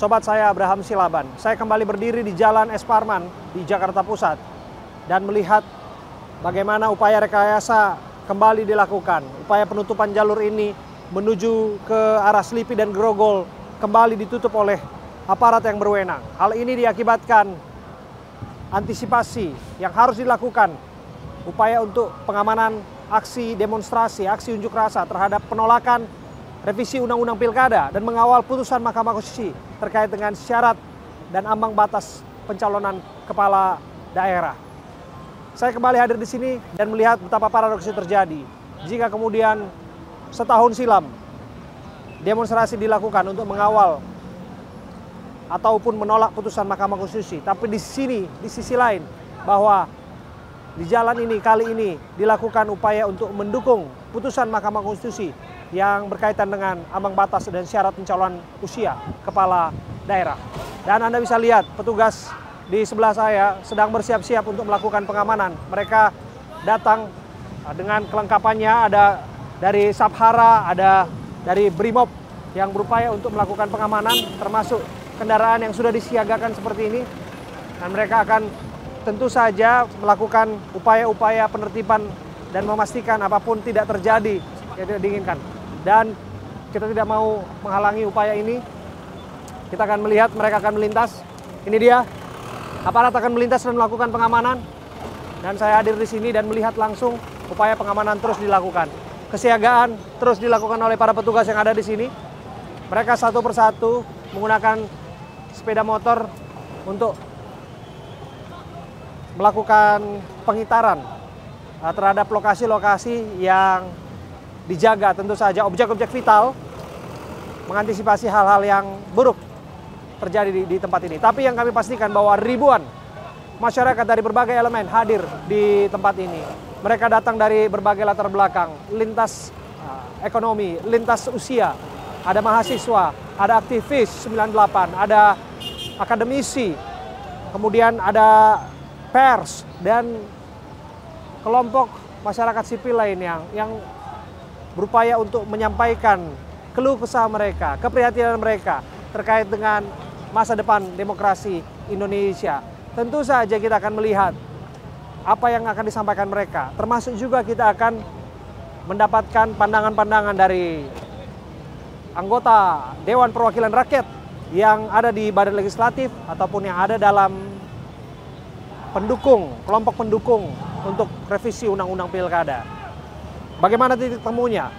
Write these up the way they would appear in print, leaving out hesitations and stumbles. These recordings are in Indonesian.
Sobat saya Abraham Silaban. Saya kembali berdiri di Jalan Es Parman di Jakarta Pusat dan melihat bagaimana upaya rekayasa kembali dilakukan. Upaya penutupan jalur ini menuju ke arah Selipi dan Grogol kembali ditutup oleh aparat yang berwenang. Hal ini diakibatkan antisipasi yang harus dilakukan, upaya untuk pengamanan aksi demonstrasi, aksi unjuk rasa terhadap penolakan revisi Undang-Undang Pilkada dan mengawal putusan Mahkamah Konstitusi terkait dengan syarat dan ambang batas pencalonan kepala daerah. Saya kembali hadir di sini dan melihat betapa paradoks itu terjadi. Jika kemudian setahun silam demonstrasi dilakukan untuk mengawal ataupun menolak putusan Mahkamah Konstitusi, tapi di sini, di sisi lain, bahwa di jalan ini kali ini dilakukan upaya untuk mendukung putusan Mahkamah Konstitusi yang berkaitan dengan ambang batas dan syarat pencalonan usia kepala daerah. Dan Anda bisa lihat petugas di sebelah saya sedang bersiap-siap untuk melakukan pengamanan. Mereka datang dengan kelengkapannya, ada dari Sabhara, ada dari Brimob yang berupaya untuk melakukan pengamanan, termasuk kendaraan yang sudah disiagakan seperti ini. Dan mereka akan tentu saja melakukan upaya-upaya penertiban dan memastikan apapun tidak terjadi yang tidak diinginkan. Dan kita tidak mau menghalangi upaya ini. Kita akan melihat mereka akan melintas. Ini dia, aparat akan melintas dan melakukan pengamanan. Dan saya hadir di sini dan melihat langsung upaya pengamanan terus dilakukan. Kesiagaan terus dilakukan oleh para petugas yang ada di sini. Mereka satu persatu menggunakan sepeda motor untuk melakukan pengitaran terhadap lokasi-lokasi yang dijaga, tentu saja objek-objek vital, mengantisipasi hal-hal yang buruk terjadi di tempat ini. Tapi yang kami pastikan bahwa ribuan masyarakat dari berbagai elemen hadir di tempat ini. Mereka datang dari berbagai latar belakang, lintas ekonomi, lintas usia, ada mahasiswa, ada aktivis 98, ada akademisi, kemudian ada pers, dan kelompok masyarakat sipil lain yang berupaya untuk menyampaikan keluh kesah mereka, keprihatinan mereka terkait dengan masa depan demokrasi Indonesia. Tentu saja kita akan melihat apa yang akan disampaikan mereka, termasuk juga kita akan mendapatkan pandangan-pandangan dari anggota Dewan Perwakilan Rakyat yang ada di Badan Legislatif ataupun yang ada dalam pendukung, kelompok pendukung untuk revisi Undang-Undang Pilkada. Bagaimana titik temunya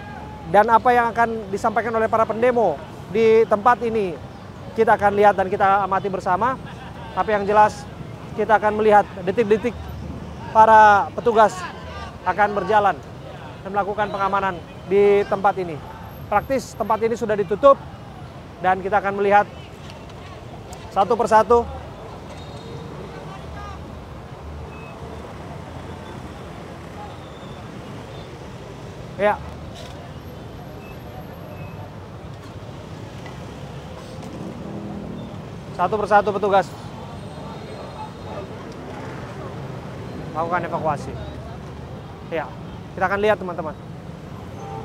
dan apa yang akan disampaikan oleh para pendemo di tempat ini, kita akan lihat dan kita amati bersama. Tapi yang jelas kita akan melihat detik-detik para petugas akan berjalan dan melakukan pengamanan di tempat ini. Praktis tempat ini sudah ditutup dan kita akan melihat satu persatu. Ya. Satu persatu petugas melakukan evakuasi. Ya, kita akan lihat teman-teman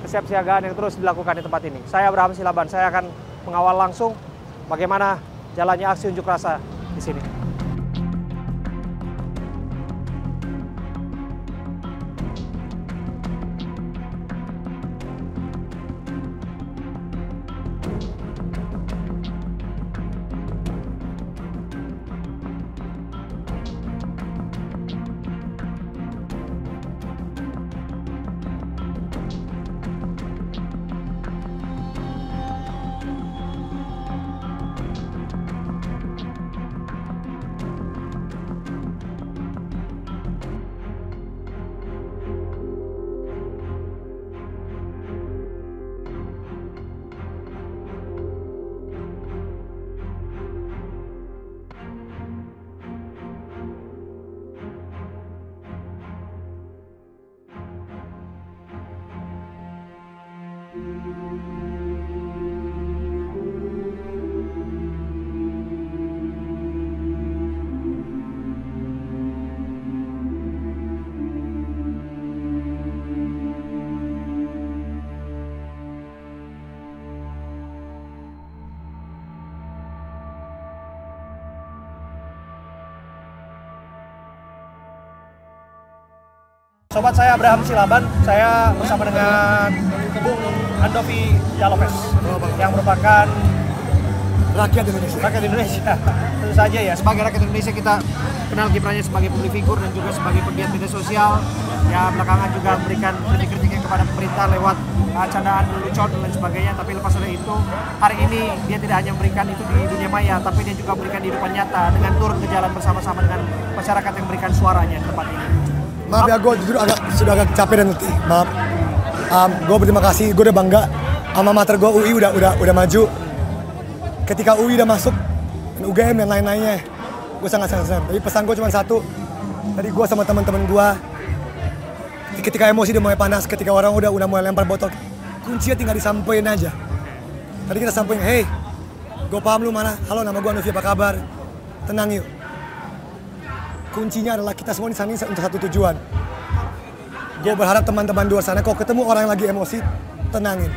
kesiapsiagaan yang terus dilakukan di tempat ini. Saya Abraham Silaban, saya akan mengawal langsung bagaimana jalannya aksi unjuk rasa di sini. Sobat saya Abraham Silaban, saya bersama dengan Bung Andovi Jalopes yang merupakan rakyat Indonesia. Rakyat Indonesia. Tentu saja ya, sebagai rakyat Indonesia kita kenal kiprahnya sebagai publik figur dan juga sebagai pegiat media sosial. Ya belakangan juga memberikan kritik-kritiknya kepada pemerintah lewat candaan lelucon dan lain sebagainya. Tapi lepas dari itu, hari ini dia tidak hanya memberikan itu di dunia maya, tapi dia juga memberikan di depan nyata dengan turun ke jalan bersama-sama dengan masyarakat yang memberikan suaranya di tempat ini. Maaf ya, gue jujur sudah agak capek dan letih. Maaf. Gue berterima kasih, gue udah bangga. Alma mater gue UI udah maju. Ketika UI udah masuk, dan UGM dan lain-lainnya, gue sangat senang. Tapi pesan gue cuma satu. Tadi gue sama teman-teman gue, ketika emosi udah mulai panas, ketika orang udah mulai lempar botol, kuncinya tinggal disampaikan aja. Tadi kita sampaikan, hey, gue paham lu mana. Halo, nama gue Andovi, apa kabar? Tenang yuk. Kuncinya adalah kita semua di sana untuk satu tujuan. Gue berharap teman-teman di luar sana, kalau ketemu orang yang lagi emosi, tenangin.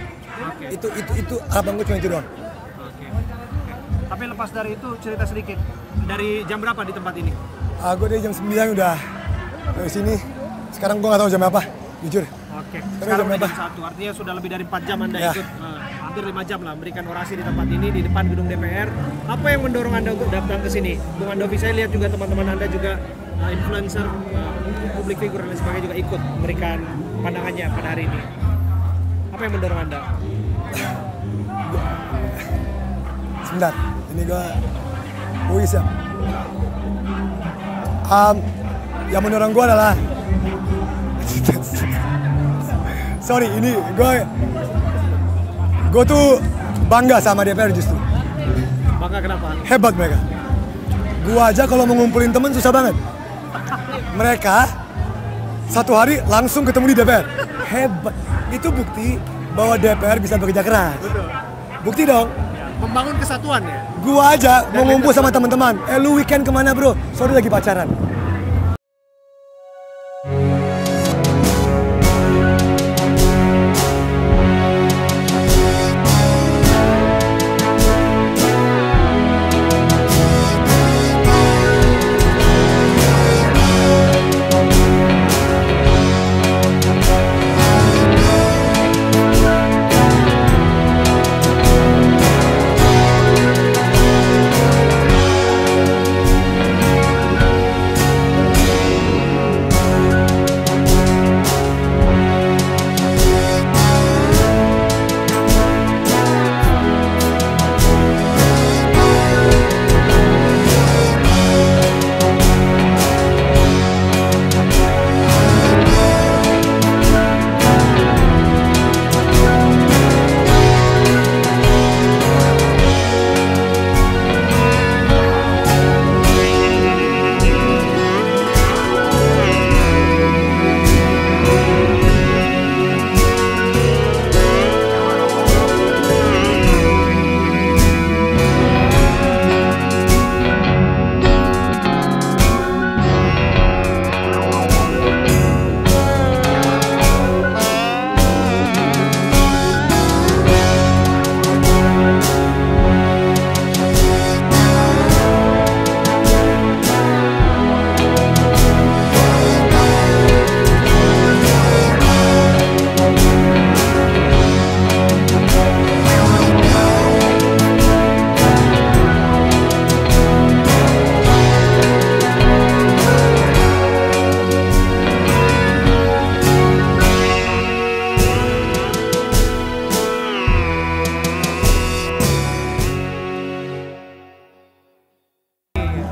Itu harapan gue cuma itu doang. Tapi lepas dari itu, cerita sedikit. Dari jam berapa di tempat ini? Gue dari jam 9 udah dari sini. Sekarang gue nggak tahu jam apa, jujur. Oke. Sekarang udah jam 1, artinya sudah lebih dari 4 jam Anda ikut. Hampir 5 jam lah memberikan orasi di tempat ini, di depan gedung DPR. Apa yang mendorong Anda untuk datang ke sini? Bung Andovi, saya lihat juga teman-teman Anda juga influencer, publik figur dan lain sebagainya juga ikut memberikan pandangannya pada hari ini. Apa yang mendorong Anda? Sebentar, ini gue siap. Yang mendorong gue adalah sorry, ini gue tuh bangga sama DPR justru. Bangga kenapa? Hebat mereka. Gue aja kalau mau ngumpulin temen susah banget. Mereka satu hari langsung ketemu di DPR. Hebat. Itu bukti bahwa DPR bisa bekerja keras. Betul. Bukti dong. Membangun kesatuan ya? Gua aja mau ngumpul sama teman-teman. Lu weekend kemana bro? Sorry lagi pacaran.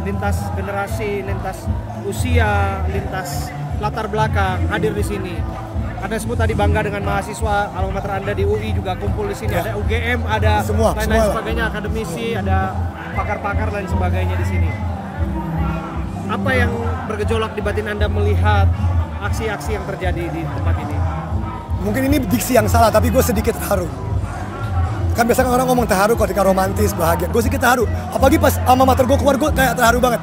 Lintas generasi, lintas usia, lintas latar belakang hadir di sini. Anda sebut tadi bangga dengan mahasiswa alma mater Anda di UI juga kumpul di sini. Ya. Ada UGM, ada lain-lain sebagainya, akademisi, ada pakar-pakar lain sebagainya di sini. Apa yang bergejolak di batin Anda melihat aksi-aksi yang terjadi di tempat ini? Mungkin ini diksi yang salah, tapi gue sedikit terharu. Kan biasanya orang ngomong terharu ketika romantis, bahagia. Gue sedikit terharu. Apalagi pas alma mater gue keluar, gue kayak terharu banget.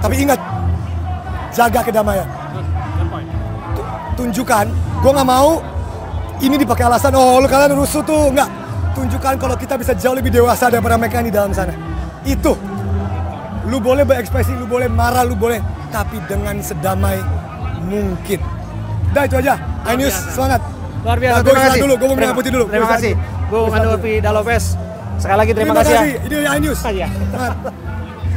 Tapi ingat, jaga kedamaian. Tunjukkan, gue nggak mau ini dipakai alasan, oh lu kalian rusuh tuh, nggak. Tunjukkan kalau kita bisa jauh lebih dewasa daripada mereka yang di dalam sana. Itu. Lu boleh berekspresi, lu boleh marah, lu boleh. Tapi dengan sedamai mungkin. Udah itu aja. Ainus semangat. Luar biasa. Nah, Terima kasih. Gue mau minum putih dulu. Terima kasih. Bung Andolfi Dalopes. Sekali lagi terima kasih ya. Ini Ainus. Iya.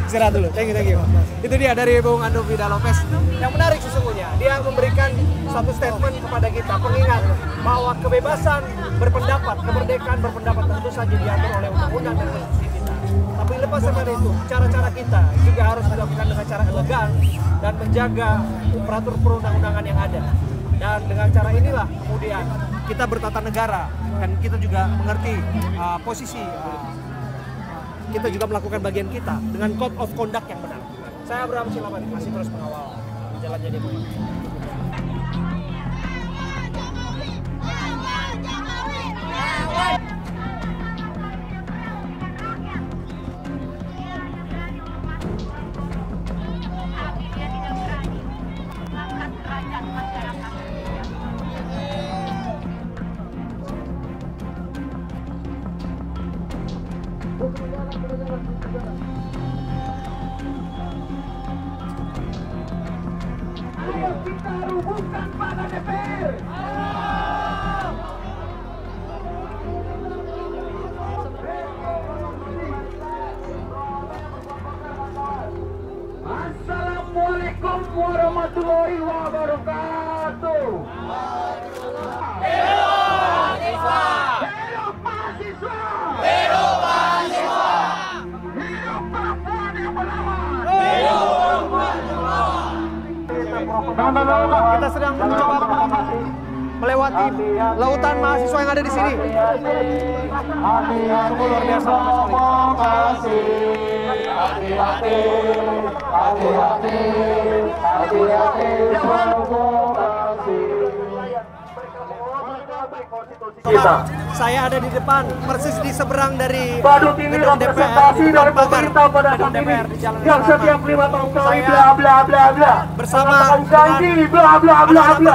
Istirahat dulu. Thank you. Itu dia dari Bung Andolfi Dalopes. Yang menarik sesungguhnya, dia memberikan suatu statement kepada kita, pengingat bahwa kebebasan berpendapat, kemerdekaan berpendapat tentu saja diatur oleh undang-undang dan konstitusi kita. Tapi lepas dari itu, cara-cara kita juga harus dilakukan dengan cara elegan dan menjaga peraturan perundang-undangan yang ada. Dan dengan cara inilah kemudian kita bertata negara dan kita juga mengerti posisi kita juga melakukan bagian kita dengan code of conduct yang benar. Saya Abraham Silamani masih terus mengawal jalannya demo ini. Kita rubuhkan pada DPR. Assalamualaikum warahmatullahi wabarakatuh. Hidup mahasiswa. Hidup mahasiswa. Hidup perempuan yang melawan. Hidup mahasiswa. Kita sedang mencoba melewati lautan mahasiswa yang ada di sini. Sungguh luar biasa. Saya ada di depan, persis di seberang dari gedung DPR, dari pemerintah pada saat ini yang setiap 5 tahun sekali bla bla bla bla bersama janji bla bla bla bla,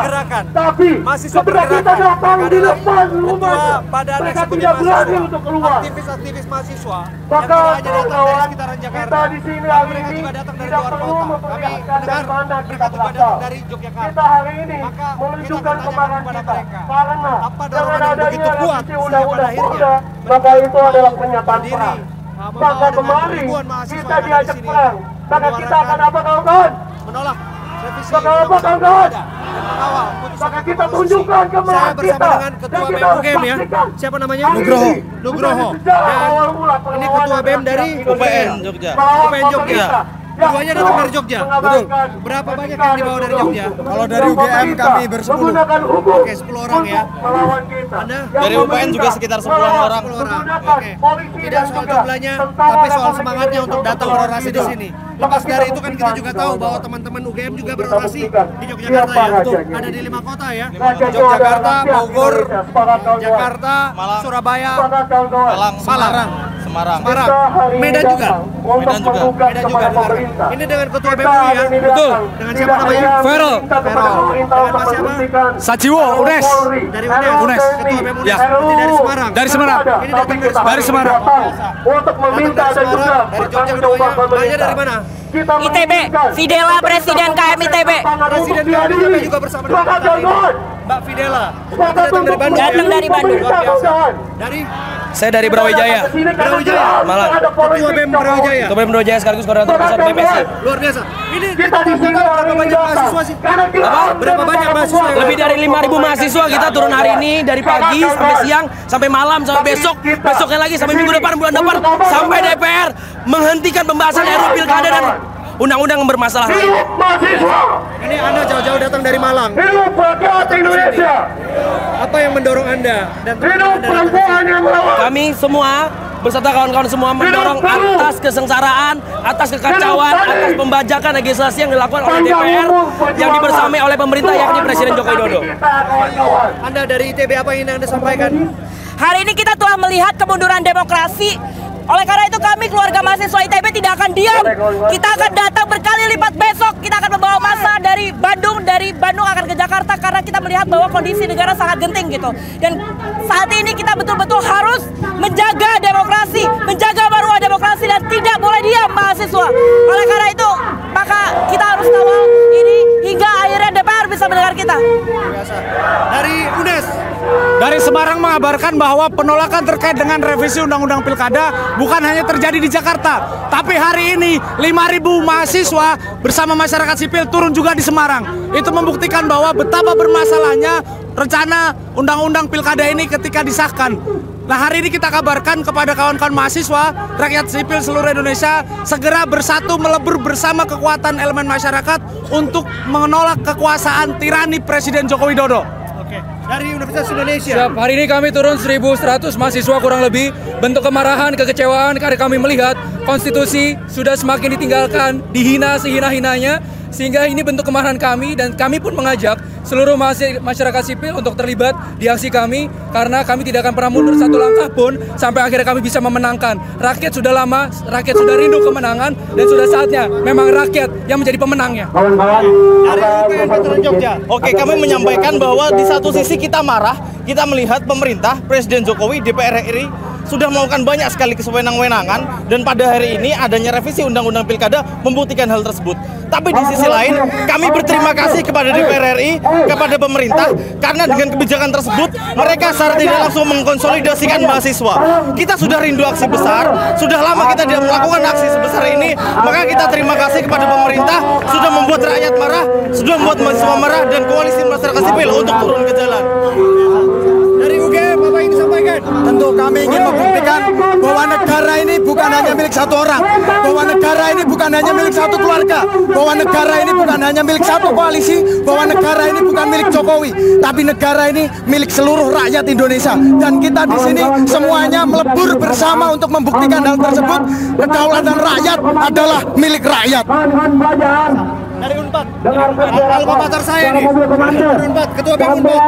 tapi ketika kita datang di depan rumahnya mereka tidak berani untuk keluar. Aktivis mahasiswa Maka yang tidak hanya datang dari kawan, sekitaran Jakarta, kita di sini hari mereka ini juga datang dari tidak luar perlu kota. Kami memperlihatkan mendengar dari mana mereka kita juga datang berasal. dari Yogyakarta. Kita hari ini Maka menunjukkan kita kemarahan kepada kita mereka. karena Apa dengan dorongan yang adanya begitu kuat revisi sehingga pada undang-undang akhirnya Polda, maka itu adalah pernyataan berdiri, perang. membawa Maka dengan kemarin ribuan mahasiswa kita yang ada di diajak sini perang, maka kita menyuarakan, akan apa kawan-kawan? menolak revisi Maka apa undang-undang kawan-kawan? Pilkada dan mengawal putusan Maka kita konstitusi. tunjukkan Saya kemarahan bersama kita dengan Ketua dan kita BEM UGM ya. pastikan Siapa namanya? Nugroho. Nugroho. Sejarah Dan awal mula ini perlawanan Ketua BEM dari rakyat UPN Indonesia. Jogja. Melawan UPN Jogja. pemerintah. Keduanya datang dari Jogja. Betul. Berapa banyak yang dibawa dari Jogja? Kalau dari UGM kami bersepuluh. Menggunakan hukum Oke, 10 orang ya. untuk melawan kita. Anda? Yang Dari UPN juga pemerintah sekitar 10 orang. 10 orang. Menggunakan Oke. polisi Tidak dan soal juga jumlahnya, tentara tapi soal Republik semangatnya untuk Indonesia datang melawan berorasi di kita. sini. Maka Lepas dari itu kan kita buktikan juga tahu bahwa kawan-kawan. teman-teman UGM juga Kita berorasi buktikan di Yogyakarta siapa ya. rajanya. Ada di 5 kota ya. Raja itu Yogyakarta, adalah rakyat Bogor, Indonesia. Sepakat, kawan-kawan. Jakarta, Malang. Surabaya, Sepakat, kawan-kawan. Malang, Semarang. Semarang. Semarang. Kita hari ini Medan juga. datang untuk Medan juga. menggugat Medan juga kepada benar. pemerintah. Ini dengan Ketua Kita BEM ya. hari ini Betul. datang Dengan tidak siapa namanya? hanya Vero. meminta kepada Vero. pemerintah Dengan untuk Mas siapa? menghentikan Sajiwo, RUU UNES. Polri, Dari RUU UNES. TNI, Ketua BEM UNES. RUU Berarti dari Semarang. Dari Semarang. Ada, Ini tapi datang kita dari hari ini Semarang. datang untuk meminta Datang dan dari juga Semarang, dari Jogja bertanggung keduanya. jawab Mbaknya pemerintah. dari mana? Kita ITB, menginginkan Fidela, Presiden KM ITB. Presiden KM juga bersama dengan Sepakat, kita ini. kawan-kawan. Mbak Fidela. Sepakat Datang dari untuk Bandung. Datang ya? dari Bandung. pemerintah, kawan-kawan. Dari Saya dari Brawijaya. Brawijaya. Malang. Ketua BEM Brawijaya. Ketua BEM Brawijaya sekaligus koordinator pusat BPSI. Luar biasa. Ini Kita di sini berapa hari ini banyak datang. mahasiswa sih? Karena kita harus Berapa banyak bersama mahasiswa yang Lebih dari 5.000 mahasiswa kita turun hari ini dari pagi sampai siang sampai malam sampai besok, besoknya lagi sampai minggu depan, bulan depan sampai DPR menghentikan pembahasan RUU Pilkada dan undang-undang yang bermasalah lain. Hidup mahasiswa. Ini Anda jauh-jauh datang dari Malang. Hidup rakyat Indonesia. Apa yang mendorong Anda dan Hidup teman-teman Anda datang ke perempuan sini? yang melawan. Kami semua beserta kawan-kawan semua mendorong atas kesengsaraan, atas kekacauan, atas pembajakan legislasi yang dilakukan oleh DPR yang dibersamai oleh pemerintah yakni Presiden Joko Widodo. Kita, kawan-kawan. Anda dari ITB apa yang ingin Anda sampaikan? Hari ini kita telah melihat kemunduran demokrasi. Oleh karena itu kami keluarga mahasiswa ITB tidak akan diam. Kita akan datang berkali lipat besok. Kita akan membawa massa dari Bandung akan ke Jakarta karena kita melihat bahwa kondisi negara sangat genting gitu. Dan saat ini kita betul-betul harus menjaga demokrasi, menjaga marwah demokrasi dan tidak boleh diam mahasiswa. Oleh karena itu maka kita harus kawal ini hingga akhirnya DPR kabarkan bahwa penolakan terkait dengan revisi Undang-Undang Pilkada bukan hanya terjadi di Jakarta, tapi hari ini 5.000 mahasiswa bersama masyarakat sipil turun juga di Semarang. Itu membuktikan bahwa betapa bermasalahnya rencana Undang-Undang Pilkada ini ketika disahkan. Nah, hari ini kita kabarkan kepada kawan-kawan mahasiswa, rakyat sipil seluruh Indonesia segera bersatu melebur bersama kekuatan elemen masyarakat untuk menolak kekuasaan tirani Presiden Joko Widodo. Oke, dari Universitas Indonesia. Siap, hari ini kami turun 1.100 mahasiswa kurang lebih. Bentuk kemarahan, kekecewaan karena kami melihat konstitusi sudah semakin ditinggalkan, dihina sehina-hinanya. Sehingga ini bentuk kemarahan kami, dan kami pun mengajak seluruh masyarakat sipil untuk terlibat di aksi kami, karena kami tidak akan pernah mundur satu langkah pun sampai akhirnya kami bisa memenangkan. Rakyat sudah lama, rakyat sudah rindu kemenangan, dan sudah saatnya memang rakyat yang menjadi pemenangnya. Dari UPN Veteran Jogja. Oke, kami menyampaikan bahwa di satu sisi kita marah, kita melihat pemerintah, Presiden Jokowi, DPR RI sudah melakukan banyak sekali kesewenang-wenangan, dan pada hari ini adanya revisi Undang-Undang Pilkada membuktikan hal tersebut. Tapi di sisi lain, kami berterima kasih kepada DPR RI, kepada pemerintah, karena dengan kebijakan tersebut mereka secara tidak langsung mengkonsolidasikan mahasiswa. Kita sudah rindu aksi besar, sudah lama kita tidak melakukan aksi sebesar ini, maka kita terima kasih kepada pemerintah sudah membuat rakyat marah, sudah membuat mahasiswa marah, dan koalisi masyarakat sipil untuk turun ke jalan. Dari UGM, apa yang disampaikan? Tentu kami ingin membuktikan bahwa negara ini bukan hanya milik satu orang, bahwa negara ini bukan hanya milik satu keluarga, bahwa negara ini bukan hanya milik satu koalisi, bahwa negara ini bukan milik Jokowi, tapi negara ini milik seluruh rakyat Indonesia. Dan kita di sini semuanya melebur bersama untuk membuktikan hal tersebut. Kedaulatan rakyat adalah milik rakyat. Dari Unpad, alma mater saya nih. Dari Unpad, Ketua BEM Unpad.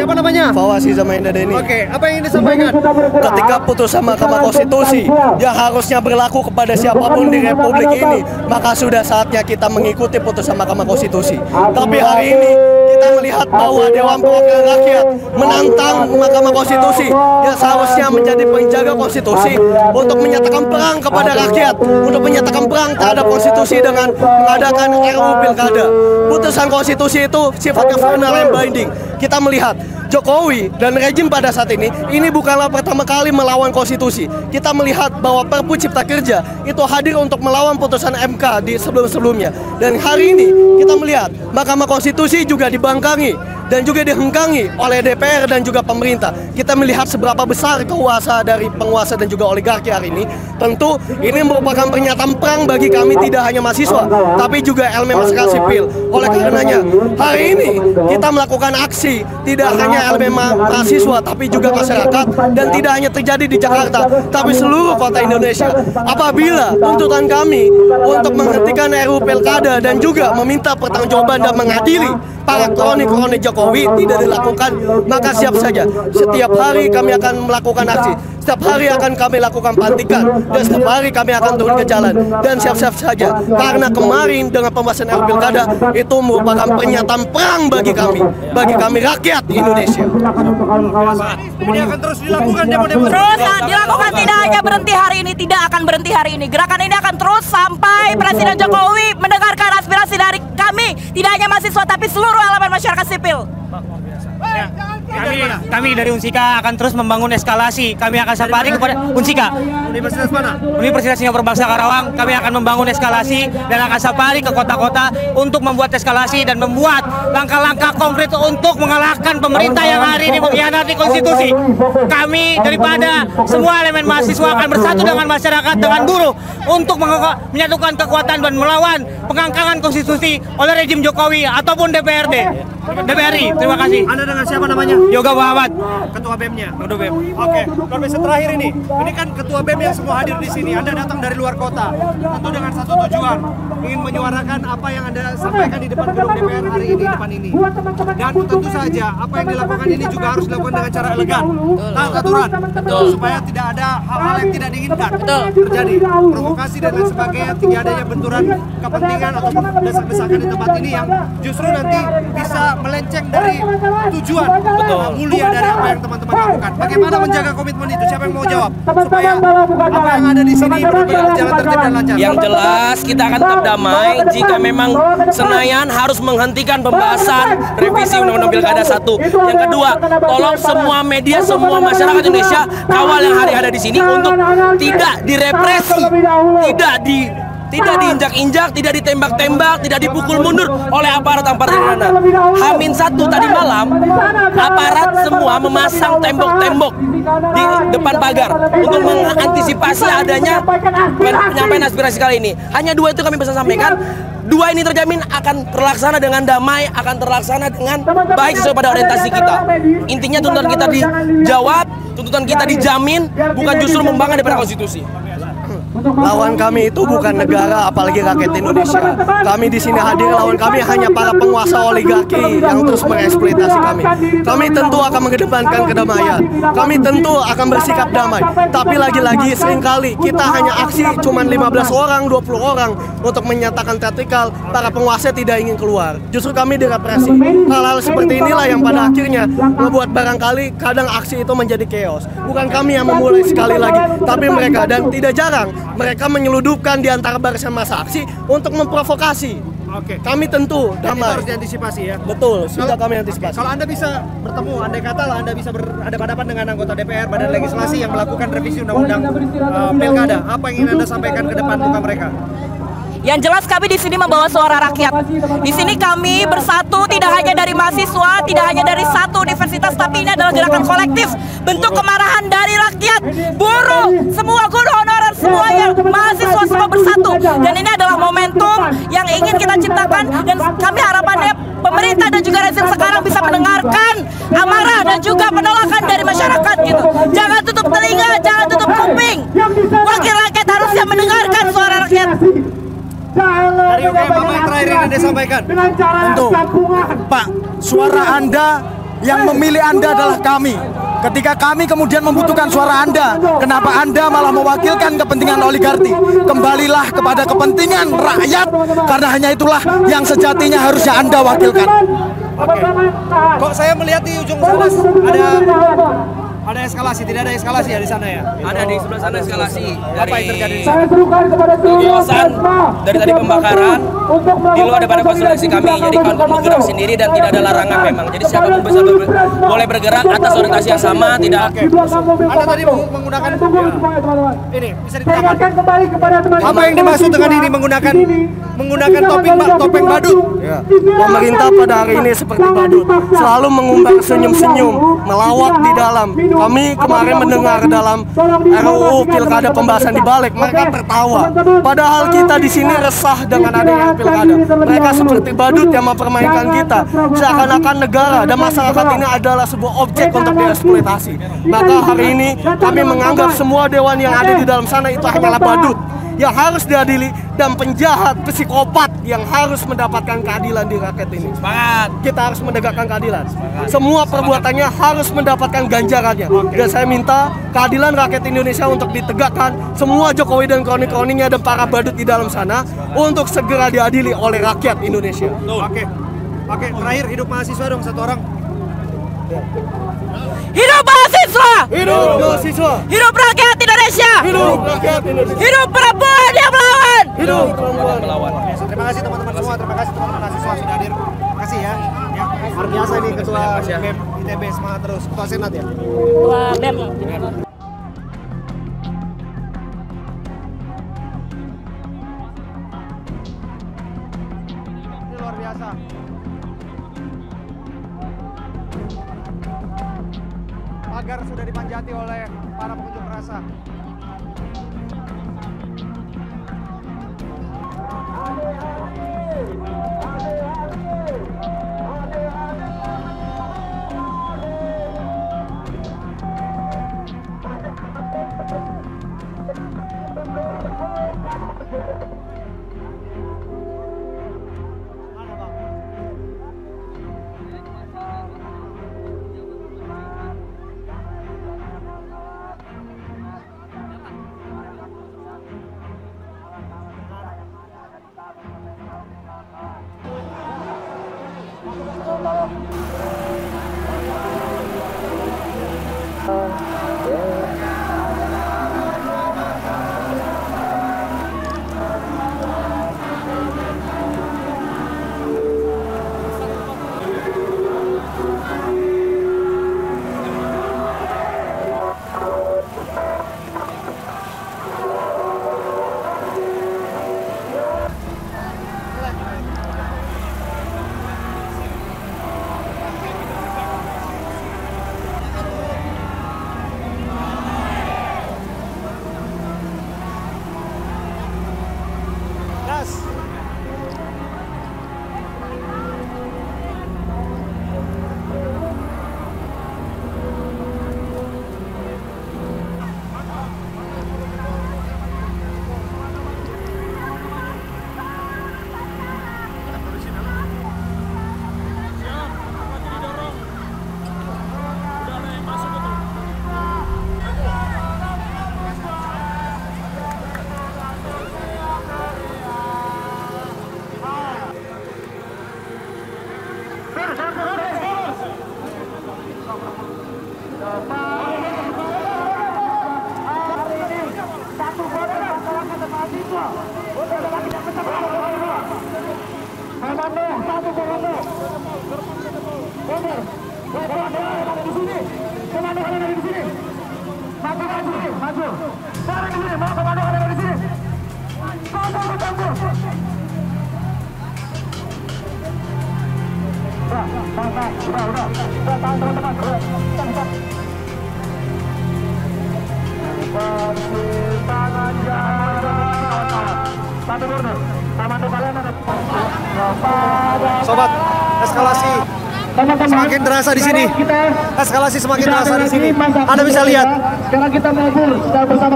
Siapa namanya? Fawasi Zamainda Deni. Oke, apa yang disampaikan? Ketika putusan Mahkamah Konstitusi yang harusnya berlaku kepada siapapun di Republik ini, maka sudah saatnya kita mengikuti putusan Mahkamah Konstitusi. Tapi hari ini kita melihat bahwa Dewan Perwakilan Rakyat menantang Mahkamah Konstitusi yang seharusnya menjadi penjaga konstitusi untuk menyatakan perang kepada rakyat, untuk menyatakan perang terhadap konstitusi dengan mengadakan RUU Pilkada. Putusan konstitusi itu sifatnya final and binding. Kita melihat Jokowi dan rejim pada saat ini bukanlah pertama kali melawan konstitusi. Kita melihat bahwa Perpu Cipta Kerja itu hadir untuk melawan putusan MK di sebelum-sebelumnya. Dan hari ini kita melihat Mahkamah Konstitusi juga dibangkangi dan juga dihengkangi oleh DPR dan juga pemerintah. Kita melihat seberapa besar kuasa dari penguasa dan juga oligarki hari ini. Tentu ini merupakan pernyataan perang bagi kami, tidak hanya mahasiswa, tapi juga elemen masyarakat sipil. Oleh karenanya, hari ini kita melakukan aksi tidak hanya elemen mahasiswa, tapi juga masyarakat, dan tidak hanya terjadi di Jakarta, tapi seluruh kota Indonesia. Apabila tuntutan kami untuk menghentikan RUU Pilkada dan juga meminta pertanggungjawaban dan mengadili para kroni-kroni Jokowi tidak dilakukan, maka siap saja. Setiap hari kami akan melakukan aksi. Setiap hari akan kami lakukan pantikan, dan setiap hari kami akan turun ke jalan. Dan siap-siap saja, karena kemarin dengan pembahasan RUU Pilkada itu merupakan pernyataan perang bagi kami rakyat Indonesia. Ini akan terus dilakukan demo-demo. Terus dilakukan, tidak hanya berhenti hari ini, tidak akan berhenti hari ini. Gerakan ini akan terus sampai Presiden Jokowi mendengarkan aspirasi dari kami, tidak hanya mahasiswa tapi seluruh elemen masyarakat sipil. Kami dari Unsika akan terus membangun eskalasi. Kami akan safari kepada Unsika. Universitas mana? Universitas Singapura Bangsa Karawang. Kami akan membangun eskalasi dan akan safari ke kota-kota untuk membuat eskalasi dan membuat langkah-langkah konkret untuk mengalahkan pemerintah yang hari ini mengkhianati konstitusi. Kami daripada semua elemen mahasiswa akan bersatu dengan masyarakat, dengan buruh untuk menyatukan kekuatan dan melawan pengangkangan konstitusi oleh rejim Jokowi ataupun DPRI. Terima kasih. Anda dengan siapa namanya? Yoga Muhammad, Ketua BEM-nya. Ketua BEM. Oke, luar biasa. Terakhir ini kan Ketua BEM yang semua hadir di sini. Anda datang dari luar kota, tentu dengan satu tujuan, ingin menyuarakan apa yang Anda sampaikan di depan gedung DPR hari ini, depan ini. Dan tentu saja apa yang dilakukan ini juga harus dilakukan dengan cara elegan, taat aturan, supaya tidak ada hal-hal yang tidak diinginkan terjadi, provokasi dan lain sebagainya, tidak adanya benturan kepentingan ataupun desak-desakan di tempat ini yang justru nanti bisa melenceng dari tujuan mulia dari apa yang teman-teman lakukan. Bagaimana menjaga komitmen itu? Siapa yang mau jawab? Supaya apa yang ada di sini berjalan tertib dan lancar. Yang jelas kita akan tetap damai jika memang Senayan harus menghentikan pembahasan revisi Undang-Undang Pilkada 1. Yang kedua, tolong semua media, semua masyarakat Indonesia kawal yang hari ada di sini untuk tidak direpresi, tidak diinjak-injak, tidak ditembak-tembak, tidak dipukul mundur oleh aparat Pidana. Hamin 1 tadi malam, aparat semua memasang tembok-tembok di depan pagar untuk mengantisipasi adanya penyampaian aspirasi kali ini. Hanya 2 itu kami bisa sampaikan. 2 ini terjamin akan terlaksana dengan damai, akan terlaksana dengan baik sesuai pada orientasi kita. Intinya tuntutan kita dijawab, tuntutan kita dijamin, bukan justru membangga daripada konstitusi. Lawan kami itu bukan negara, apalagi rakyat Indonesia. Kami di sini hadir, lawan kami hanya para penguasa oligarki yang terus mengeksploitasi kami. Kami tentu akan mengedepankan kedamaian. Kami tentu akan bersikap damai. Tapi lagi-lagi seringkali kita hanya aksi cuma 15 orang, 20 orang untuk menyatakan teatrikal, para penguasa tidak ingin keluar. Justru kami direpresi. Hal-hal seperti inilah yang pada akhirnya membuat barangkali kadang aksi itu menjadi chaos. Bukan kami yang memulai sekali lagi, tapi mereka, dan tidak jarang mereka menyeludupkan di antara barisan massa aksi untuk memprovokasi. Oke. Kami tentu damai. Itu harus diantisipasi ya. Betul, sudah kami antisipasi. Kalau Anda bisa bertemu, andai kata Anda bisa berhadapan dengan anggota DPR, Badan Legislasi yang melakukan revisi Undang-Undang Pilkada, apa yang ingin Anda sampaikan ke depan muka mereka? Yang jelas kami di sini membawa suara rakyat. Di sini kami bersatu tidak hanya dari mahasiswa, tidak hanya dari satu universitas, tapi ini adalah gerakan kolektif, bentuk kemarahan dari rakyat, buruh, semua guru honorer, semuanya, mahasiswa semua bersatu. Dan ini adalah momentum yang ingin kita ciptakan, dan kami harapannya pemerintah dan juga rezim sekarang bisa mendengarkan amarah dan juga penolakan dari masyarakat gitu. Jangan tutup telinga, jangan tutup kuping. Wakil rakyat harusnya mendengarkan suara rakyat. Dari UGM, apa yang terakhir yang Anda sampaikan? Tentu, Pak, suara Anda yang memilih Anda adalah kami. Ketika kami kemudian membutuhkan suara Anda, kenapa Anda malah mewakilkan kepentingan oligarki? Kembalilah kepada kepentingan rakyat, karena hanya itulah yang sejatinya harusnya Anda wakilkan. Oke. Kok saya melihat di ujung sana ada eskalasi, tidak ada eskalasi ya di sana ya? Ada di sebelah sana eskalasi. Apa yang terjadi di sana? Kegiatan dari tadi pembakaran, di luar daripada konsolidasi kami, jadi kawan-kawan bergerak sendiri dan tidak ada larangan memang. Jadi siapapun bisa boleh bergerak atas orientasi yang sama, tidak. Anda tadi menggunakan ini bisa diterangkan. Apa yang dimaksud dengan ini menggunakan topeng badut? Ya. Pemerintah pada hari ini seperti badut, selalu mengumbar senyum-senyum, melawak di dalam. Kami kemarin mendengar dalam RUU Pilkada pembahasan dibalik, mereka tertawa. Padahal kita di sini resah dengan adanya pilkada. Mereka seperti badut yang mempermainkan kita, seakan-akan negara dan masyarakat ini adalah sebuah objek untuk dieksploitasi. Maka hari ini kami menganggap semua dewan yang ada di dalam sana itu hanyalah badut yang harus diadili, dan penjahat, psikopat yang harus mendapatkan keadilan di rakyat ini. Semangat. Kita harus menegakkan keadilan. Semua perbuatannya harus mendapatkan ganjarannya. Dan saya minta keadilan rakyat Indonesia untuk ditegakkan. Semua Jokowi dan kroni-kroninya dan para badut di dalam sana untuk segera diadili oleh rakyat Indonesia. Oke, terakhir hidup mahasiswa dong, satu orang. Hidup mahasiswa! Hidup mahasiswa! Hidup rakyat Indonesia! Hidup rakyat Indonesia! Hidup perempuan yang melawan! Hidup perempuan melawan. Terima kasih teman-teman semua, terima kasih teman-teman mahasiswa sudah hadir. Terima kasih ya. Luar biasa ini Ketua BEM ITB, semangat terus. Ketua Senat ya. Ketua BEM. Ini luar biasa. Pagar sudah dipanjati oleh para pengunjuk rasa. Sobat, eskalasi semakin terasa di sini. Eskalasi semakin terasa di sini. Anda bisa lihat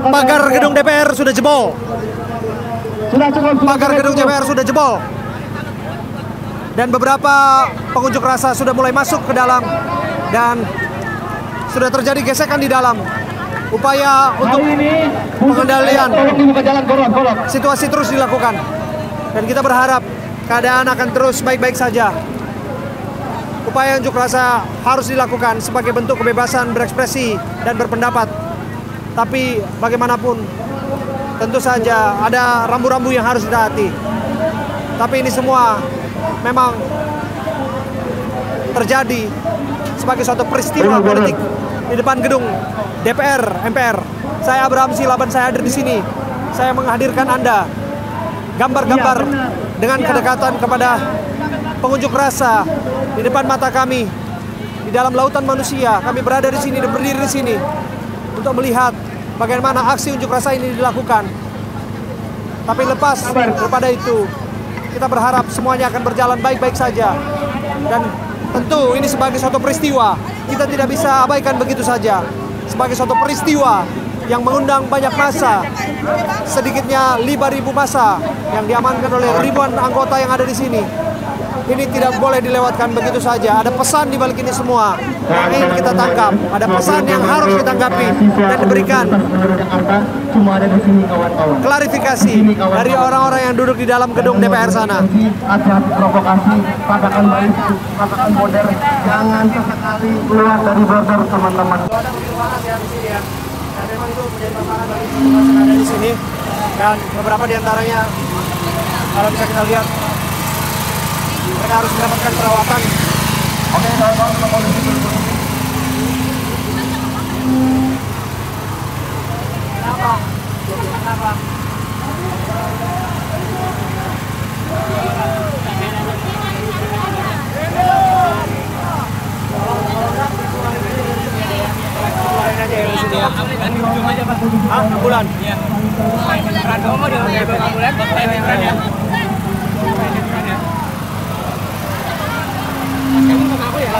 pagar gedung DPR sudah jebol. Pagar gedung DPR sudah jebol. Dan beberapa pengunjuk rasa sudah mulai masuk ke dalam dan sudah terjadi gesekan di dalam. Upaya untuk pengendalian situasi terus dilakukan. Dan kita berharap keadaan akan terus baik-baik saja. Upaya unjuk rasa harus dilakukan sebagai bentuk kebebasan berekspresi dan berpendapat. Tapi bagaimanapun tentu saja ada rambu-rambu yang harus ditaati. Tapi ini semua memang terjadi sebagai suatu peristiwa politik di depan gedung DPR MPR. Saya Abraham Silaban, saya hadir di sini. Saya menghadirkan Anda gambar-gambar dengan kedekatan kepada pengunjuk rasa di depan mata kami di dalam lautan manusia. Kami berada di sini dan berdiri di sini untuk melihat bagaimana aksi unjuk rasa ini dilakukan. Tapi lepas daripada itu, kita berharap semuanya akan berjalan baik-baik saja. Dan tentu ini sebagai suatu peristiwa, kita tidak bisa abaikan begitu saja. Sebagai suatu peristiwa yang mengundang banyak massa, sedikitnya 5.000 massa yang diamankan oleh ribuan anggota yang ada di sini. Ini tidak boleh dilewatkan begitu saja. Ada pesan di balik ini semua yang ingin kita tangkap. Ada pesan yang harus ditanggapi dan diberikan klarifikasi dari orang-orang yang duduk di dalam gedung DPR sana. Hati-hati provokasi, katakan baik, katakan modern, jangan sesekali keluar dari border teman-teman. Ada begitu panas ya di sini ya. Dan memang itu menjadi tantangan bagi teman-teman yang ada di sini. Dan beberapa di antaranya, kalau bisa kita lihat, mereka harus mendapatkan perawatan. Oke, kawan-kawan polisi berpolisi. Kenapa? Kenapa? Bulan. Iya.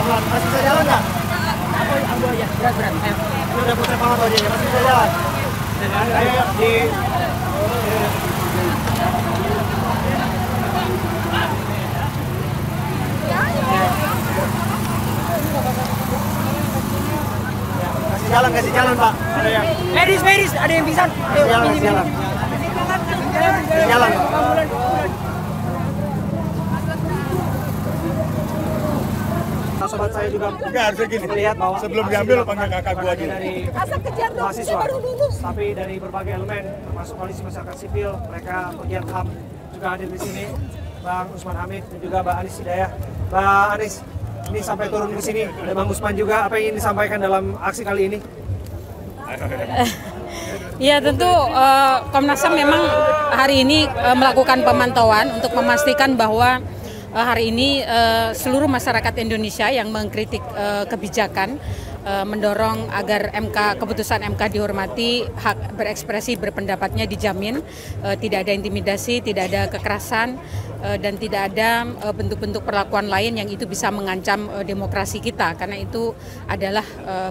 Masih bisa jalan nggak? Ambil aja, berat. Ini udah putar banget aja ya, masih bisa jalan. Ayo di. Kasih jalan Pak. Ada yang. Ladies, ada yang bisa. Kasih jalan. Jalan. Sobat saya juga harusnya gini, melihat bahwa sebelum diambil panggil kakak gua aja. Dari mahasiswa, tapi dari berbagai elemen, termasuk koalisi masyarakat sipil, mereka pegiat HAM juga hadir di sini. Bang Usman Hamid dan juga Mbak Anis Hidayah. Mbak Anis, ini sampai turun ke sini, ada Bang Usman juga. Apa yang ingin disampaikan dalam aksi kali ini? Ya tentu Komnas HAM memang hari ini melakukan pemantauan untuk memastikan bahwa hari ini seluruh masyarakat Indonesia yang mengkritik kebijakan mendorong agar keputusan MK dihormati, hak berekspresi berpendapatnya dijamin, tidak ada intimidasi, tidak ada kekerasan, dan tidak ada bentuk-bentuk perlakuan lain yang itu bisa mengancam demokrasi kita, karena itu adalah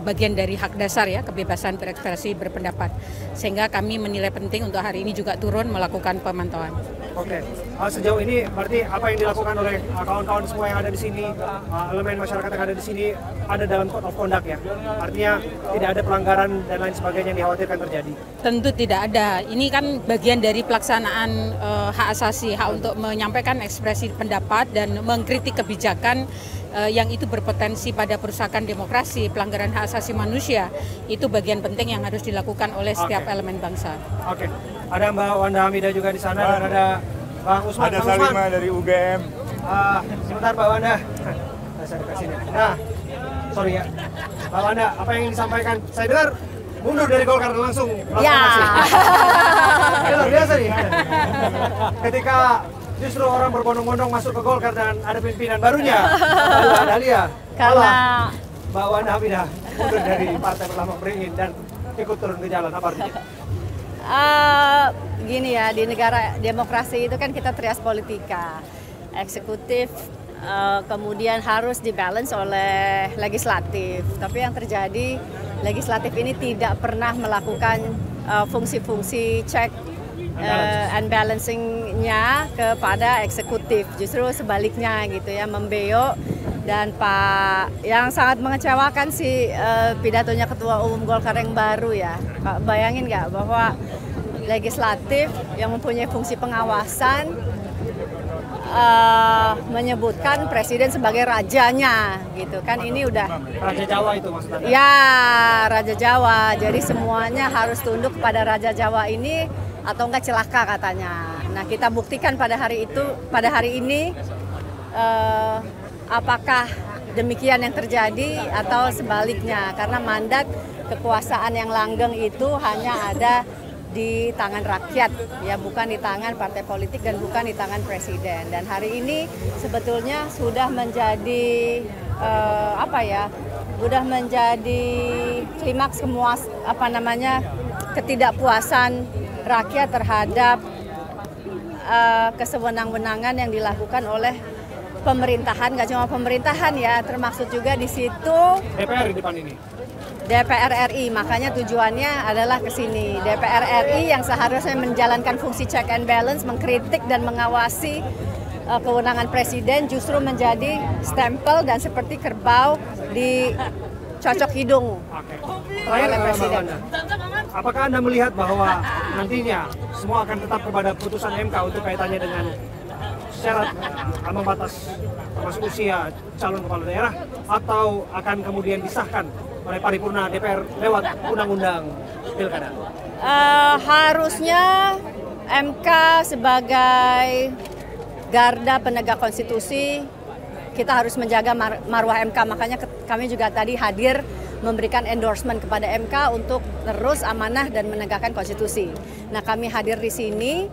bagian dari hak dasar ya, kebebasan berekspresi berpendapat. Sehingga kami menilai penting untuk hari ini juga turun melakukan pemantauan. Oke, sejauh ini berarti apa yang dilakukan oleh kawan-kawan semua yang ada di sini, elemen masyarakat yang ada di sini ada dalam code of conduct ya? Artinya tidak ada pelanggaran dan lain sebagainya yang dikhawatirkan terjadi? Tentu tidak ada. Ini kan bagian dari pelaksanaan hak asasi, hak untuk menyampaikan ekspresi pendapat dan mengkritik kebijakan yang itu berpotensi pada perusakan demokrasi, pelanggaran hak asasi manusia. Itu bagian penting yang harus dilakukan oleh setiap elemen bangsa. Oke. Ada Mbak Wanda Hamidah juga di sana dan ada Bang Usman. Ada Salima dari UGM. Sebentar Mbak Wanda. Saya dikasih ini. Nah, sorry ya. Mbak Wanda, apa yang ingin disampaikan? Saya dengar mundur dari Golkar langsung. Ya. Luar biasa nih. Ketika justru orang berbondong-bondong masuk ke Golkar dan ada pimpinan barunya, Mbak Dahlia. Karena Mbak Wan Hamidah mundur dari Partai Perlambang Beringin dan ikut turun ke jalan, apa artinya? Gini ya, di negara demokrasi itu kan kita trias politika, eksekutif, kemudian harus dibalance oleh legislatif. Tapi yang terjadi, legislatif ini tidak pernah melakukan fungsi-fungsi check and balancing-nya kepada eksekutif. Justru sebaliknya gitu ya, membeo. Dan Pak, yang sangat mengecewakan sih pidatonya Ketua Umum Golkar yang baru ya. Pak, bayangin nggak bahwa legislatif yang mempunyai fungsi pengawasan menyebutkan presiden sebagai rajanya gitu kan, ini udah Raja Jawa itu maksudnya? Ya, Raja Jawa. Jadi semuanya harus tunduk kepada Raja Jawa ini atau enggak celaka katanya. Nah, kita buktikan pada hari ini apakah demikian yang terjadi atau sebaliknya, karena mandat kekuasaan yang langgeng itu hanya ada di tangan rakyat ya, bukan di tangan partai politik dan bukan di tangan presiden. Dan hari ini sebetulnya sudah menjadi sudah menjadi klimaks semua ketidakpuasan rakyat terhadap kesewenang-wenangan yang dilakukan oleh pemerintahan. Nggak cuma pemerintahan ya, termaksud juga di situ DPR di depan ini. DPR RI, makanya tujuannya adalah ke sini. DPR RI yang seharusnya menjalankan fungsi check and balance, mengkritik dan mengawasi kewenangan presiden, justru menjadi stempel dan seperti kerbau dicocok hidung oleh presiden. Apakah Anda melihat bahwa nantinya semua akan tetap kepada putusan MK untuk kaitannya dengan syarat ambang batas termasuk usia calon kepala daerah, atau akan kemudian disahkan oleh paripurna DPR lewat undang-undang pilkada? Harusnya MK sebagai garda penegak konstitusi, kita harus menjaga marwah MK. Makanya kami juga tadi hadir memberikan endorsement kepada MK untuk terus amanah dan menegakkan konstitusi. Nah, kami hadir di sini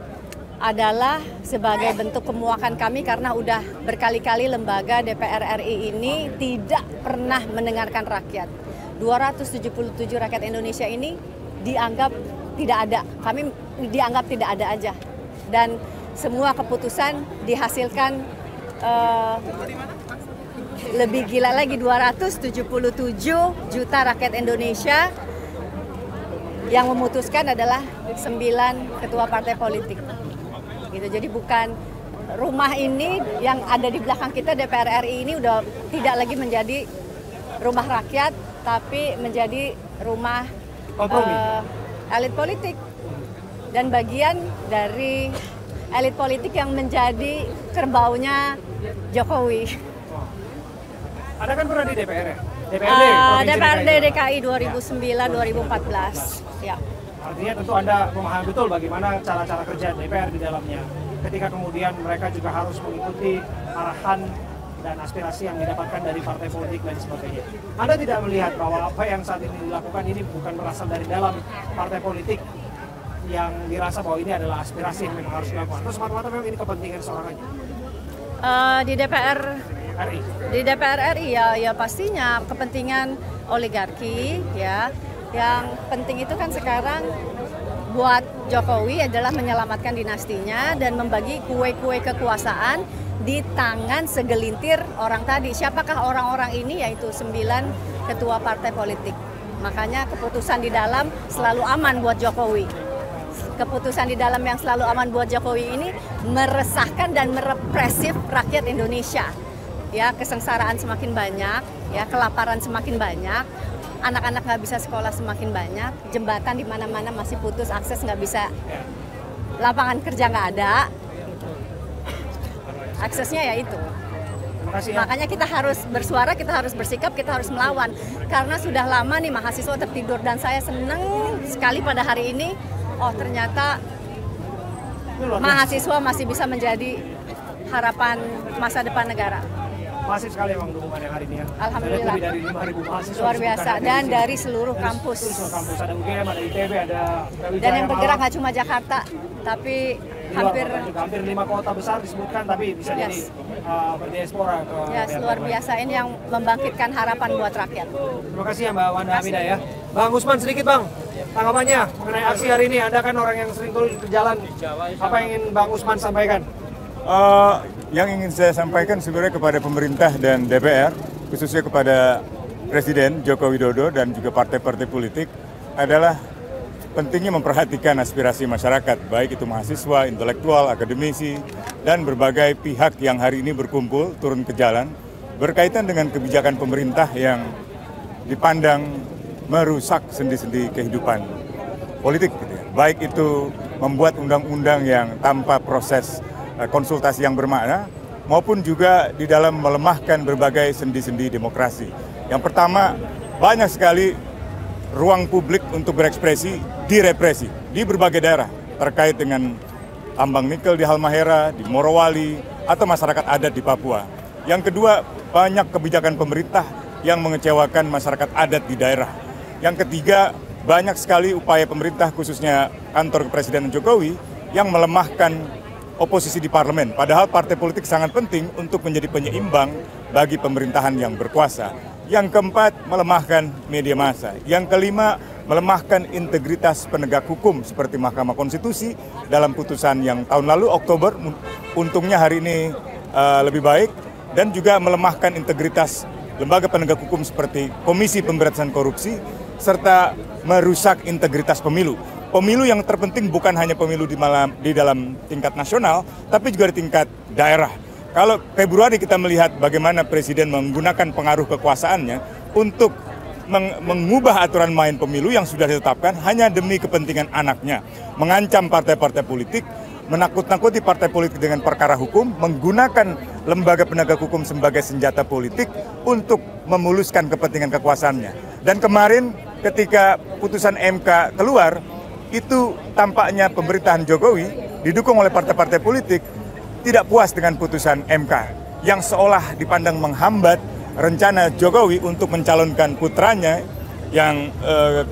adalah sebagai bentuk kemuakan kami karena udah berkali-kali lembaga DPR RI ini tidak pernah mendengarkan rakyat. 277 rakyat Indonesia ini dianggap tidak ada. Kami dianggap tidak ada aja. Dan semua keputusan dihasilkan lebih gila lagi, 277 juta rakyat Indonesia yang memutuskan adalah 9 ketua partai politik. Gitu. Jadi bukan rumah ini yang ada di belakang kita, DPR RI ini udah tidak lagi menjadi rumah rakyat, tapi menjadi rumah elit politik dan bagian dari elit politik yang menjadi kerbaunya Jokowi. Anda kan pernah di DPR ya? DPRD DKI 2009-2014. Ya. Artinya tentu Anda memahami betul bagaimana cara-cara kerja DPR di dalamnya. Ketika kemudian mereka juga harus mengikuti arahan dan aspirasi yang didapatkan dari partai politik dan sebagainya. Anda tidak melihat bahwa apa yang saat ini dilakukan ini bukan berasal dari dalam partai politik yang dirasa bahwa ini adalah aspirasi yang memang harus dilakukan, atau semata-mata memang ini kepentingan seorang aja? Di DPR RI. Di DPR RI ya pastinya kepentingan oligarki ya. Yang penting itu kan sekarang buat Jokowi adalah menyelamatkan dinastinya dan membagi kue-kue kekuasaan di tangan segelintir orang tadi. Siapakah orang-orang ini? Yaitu 9 ketua partai politik. Makanya keputusan di dalam selalu aman buat Jokowi. Keputusan di dalam yang selalu aman buat Jokowi ini meresahkan dan merepresif rakyat Indonesia. Ya, kesengsaraan semakin banyak, ya, kelaparan semakin banyak. Anak-anak nggak bisa sekolah semakin banyak, jembatan di mana-mana masih putus, akses nggak bisa, lapangan kerja nggak ada, gitu. Aksesnya ya itu. Makanya kita harus bersuara, kita harus bersikap, kita harus melawan. Karena sudah lama nih mahasiswa tertidur dan saya senang sekali pada hari ini, oh ternyata mahasiswa masih bisa menjadi harapan masa depan negara. Masif sekali memang dukungan yang hari ini ya. Alhamdulillah. Lebih dari 5.000 mahasiswa. Luar biasa, dan dari seluruh kampus. Seluruh kampus, ada UGM, ada ITB, ada Brawijaya. Dan yang bergerak nggak cuma Jakarta, tapi hampir 5 kota besar disebutkan, tapi bisa jadi berdiaspora ke Yes, luar biasa. Ini yang membangkitkan harapan buat rakyat. Terima kasih ya Mbak Wanda Hamidah ya. Bang Usman, sedikit Bang, tanggapannya mengenai aksi hari ini. Anda kan orang yang sering turun ke jalan. Apa yang ingin Bang Usman sampaikan? Yang ingin saya sampaikan sebenarnya kepada pemerintah dan DPR, khususnya kepada Presiden Joko Widodo dan juga partai-partai politik, adalah pentingnya memperhatikan aspirasi masyarakat, baik itu mahasiswa, intelektual, akademisi, dan berbagai pihak yang hari ini berkumpul turun ke jalan berkaitan dengan kebijakan pemerintah yang dipandang merusak sendi-sendi kehidupan politik, gitu ya. Baik itu membuat undang-undang yang tanpa proses konsultasi yang bermakna, maupun juga di dalam melemahkan berbagai sendi-sendi demokrasi. Yang pertama, banyak sekali ruang publik untuk berekspresi direpresi di berbagai daerah terkait dengan tambang nikel di Halmahera, di Morowali, atau masyarakat adat di Papua. Yang kedua, banyak kebijakan pemerintah yang mengecewakan masyarakat adat di daerah. Yang ketiga, banyak sekali upaya pemerintah, khususnya kantor Presiden Jokowi, yang melemahkan oposisi di parlemen. Padahal partai politik sangat penting untuk menjadi penyeimbang bagi pemerintahan yang berkuasa. Yang keempat, melemahkan media massa. Yang kelima, melemahkan integritas penegak hukum seperti Mahkamah Konstitusi dalam putusan yang tahun lalu Oktober, untungnya hari ini lebih baik, dan juga melemahkan integritas lembaga penegak hukum seperti Komisi Pemberantasan Korupsi, serta merusak integritas pemilu. Pemilu yang terpenting bukan hanya pemilu di dalam tingkat nasional, tapi juga di tingkat daerah. Kalau Februari kita melihat bagaimana Presiden menggunakan pengaruh kekuasaannya untuk mengubah aturan main pemilu yang sudah ditetapkan hanya demi kepentingan anaknya, mengancam partai-partai politik, menakut-nakuti partai politik dengan perkara hukum, menggunakan lembaga penegak hukum sebagai senjata politik untuk memuluskan kepentingan kekuasaannya. Dan kemarin ketika putusan MK keluar, itu tampaknya pemerintahan Jokowi didukung oleh partai-partai politik tidak puas dengan putusan MK yang seolah dipandang menghambat rencana Jokowi untuk mencalonkan putranya yang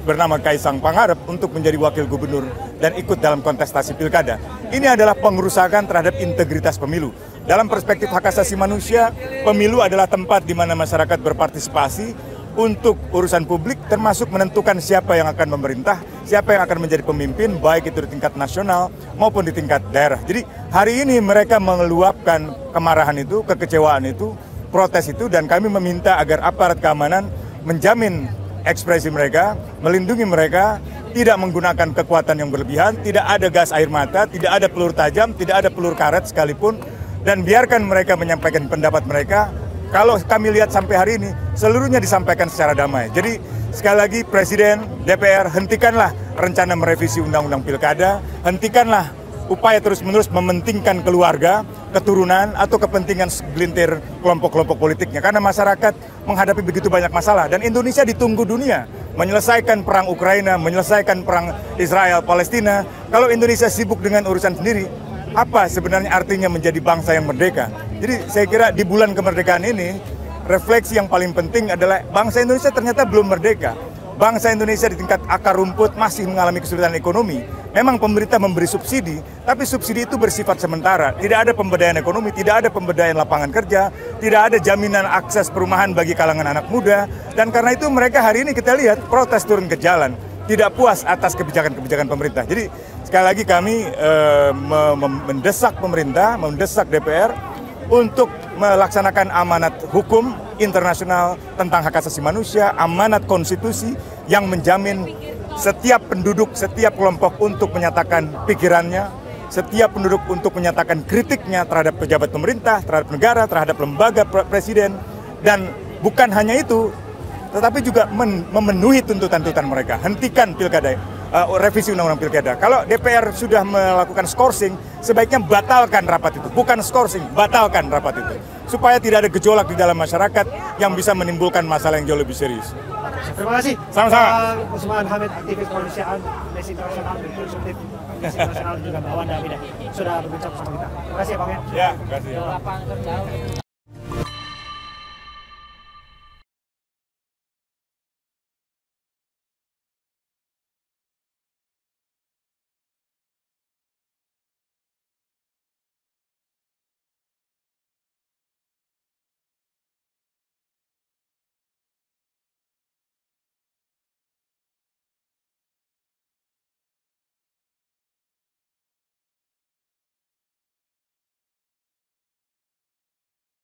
bernama Kaisang Pangarep untuk menjadi wakil gubernur dan ikut dalam kontestasi pilkada. Ini adalah pengerusakan terhadap integritas pemilu. Dalam perspektif hak asasi manusia, pemilu adalah tempat di mana masyarakat berpartisipasi untuk urusan publik, termasuk menentukan siapa yang akan memerintah, siapa yang akan menjadi pemimpin, baik itu di tingkat nasional maupun di tingkat daerah. Jadi hari ini mereka meluapkan kemarahan itu, kekecewaan itu, protes itu, dan kami meminta agar aparat keamanan menjamin ekspresi mereka, melindungi mereka, tidak menggunakan kekuatan yang berlebihan, tidak ada gas air mata, tidak ada peluru tajam, tidak ada peluru karet sekalipun, dan biarkan mereka menyampaikan pendapat mereka. Kalau kami lihat sampai hari ini, seluruhnya disampaikan secara damai. Jadi sekali lagi Presiden, DPR, hentikanlah rencana merevisi Undang-Undang Pilkada, hentikanlah upaya terus-menerus mementingkan keluarga, keturunan, atau kepentingan segelintir kelompok-kelompok politiknya. Karena masyarakat menghadapi begitu banyak masalah, dan Indonesia ditunggu dunia menyelesaikan perang Ukraina, menyelesaikan perang Israel-Palestina. Kalau Indonesia sibuk dengan urusan sendiri, apa sebenarnya artinya menjadi bangsa yang merdeka? Jadi saya kira di bulan kemerdekaan ini, refleksi yang paling penting adalah bangsa Indonesia ternyata belum merdeka. Bangsa Indonesia di tingkat akar rumput masih mengalami kesulitan ekonomi. Memang pemerintah memberi subsidi, tapi subsidi itu bersifat sementara. Tidak ada pemberdayaan ekonomi, tidak ada pemberdayaan lapangan kerja, tidak ada jaminan akses perumahan bagi kalangan anak muda. Dan karena itu mereka hari ini kita lihat protes turun ke jalan, tidak puas atas kebijakan-kebijakan pemerintah. Jadi sekali lagi kami mendesak pemerintah, mendesak DPR untuk melaksanakan amanat hukum internasional tentang hak asasi manusia, amanat konstitusi yang menjamin setiap penduduk, setiap kelompok untuk menyatakan pikirannya, setiap penduduk untuk menyatakan kritiknya terhadap pejabat pemerintah, terhadap negara, terhadap lembaga presiden, dan bukan hanya itu, tetapi juga memenuhi tuntutan-tuntutan mereka. Hentikan pilkada, revisi undang-undang pilkada. Kalau DPR sudah melakukan skorsing, sebaiknya batalkan rapat itu. Bukan skorsing, batalkan rapat itu. Supaya tidak ada gejolak di dalam masyarakat yang bisa menimbulkan masalah yang jauh lebih serius. Terima kasih. Sama-sama. Bang Usman Hamid, aktivis kemanusiaan, Amnesty International, Konsultif Amnesty International, juga Mbak Wanda Hamidah sudah berbincang bersama kita. Terima kasih ya Bang ya. Ya, terima kasih.